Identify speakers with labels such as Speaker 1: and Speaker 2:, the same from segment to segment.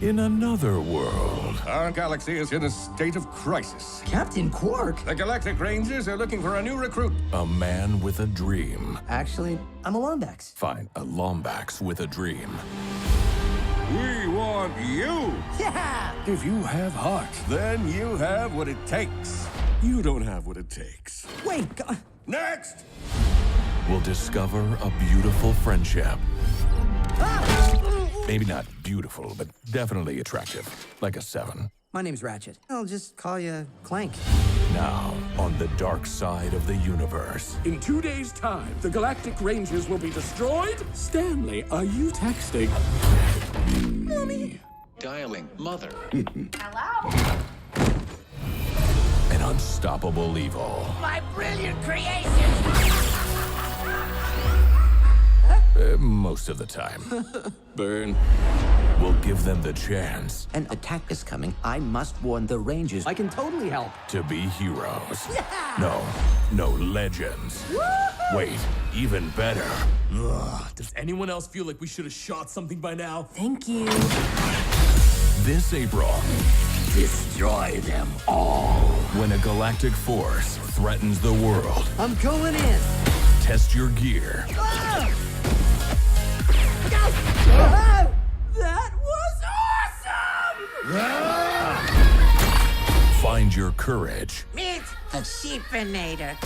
Speaker 1: In another world,
Speaker 2: Our galaxy is in a state of crisis.
Speaker 3: Captain Quark?
Speaker 2: The Galactic Rangers are looking for a new recruit.
Speaker 1: a man with a dream.
Speaker 3: Actually, I'm a Lombax.
Speaker 1: Fine, a Lombax with a dream.
Speaker 2: We want you.
Speaker 3: Yeah!
Speaker 2: If you have heart, then you have what it takes. You don't have what it takes.
Speaker 3: Wait,
Speaker 2: Next!
Speaker 1: Will discover a beautiful friendship. Maybe not beautiful, but definitely attractive. Like a 7.
Speaker 3: my name's Ratchet. I'll just call you Clank.
Speaker 1: Now, on the dark side of the universe.
Speaker 4: In 2 days' time, the Galactic Rangers will be destroyed? Stanley, are you texting? Mommy.
Speaker 5: Dialing mother.
Speaker 6: Hello?
Speaker 1: An unstoppable evil.
Speaker 6: My brilliant creation!
Speaker 1: Most of the time.
Speaker 4: Burn.
Speaker 1: Will give them the chance
Speaker 3: An attack is coming. I must warn the Rangers. I can totally help.
Speaker 1: to be heroes. No, legends. Wait, even better.
Speaker 7: Does anyone else feel like we should have shot something by now?
Speaker 3: Thank you.
Speaker 1: This April,
Speaker 3: Destroy them all.
Speaker 1: when a galactic force threatens the world,
Speaker 3: I'm going in.
Speaker 1: test your gear.
Speaker 3: That was awesome!
Speaker 1: Find your courage
Speaker 6: Meet the Sheepinator.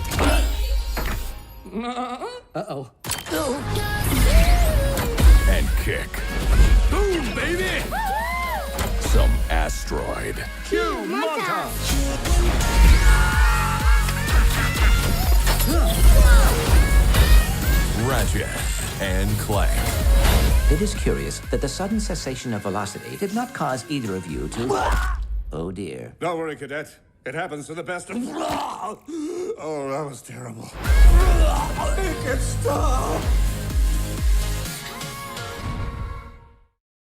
Speaker 3: Uh-oh.
Speaker 1: and kick
Speaker 4: Boom, baby!
Speaker 1: some asteroid.
Speaker 4: Cue montage!
Speaker 1: Ratchet and Clank.
Speaker 3: It is curious that the sudden cessation of velocity did not cause either of you to... Oh, dear.
Speaker 2: Don't worry, Cadet. It happens to the best of... Oh, that was terrible. Make it stop!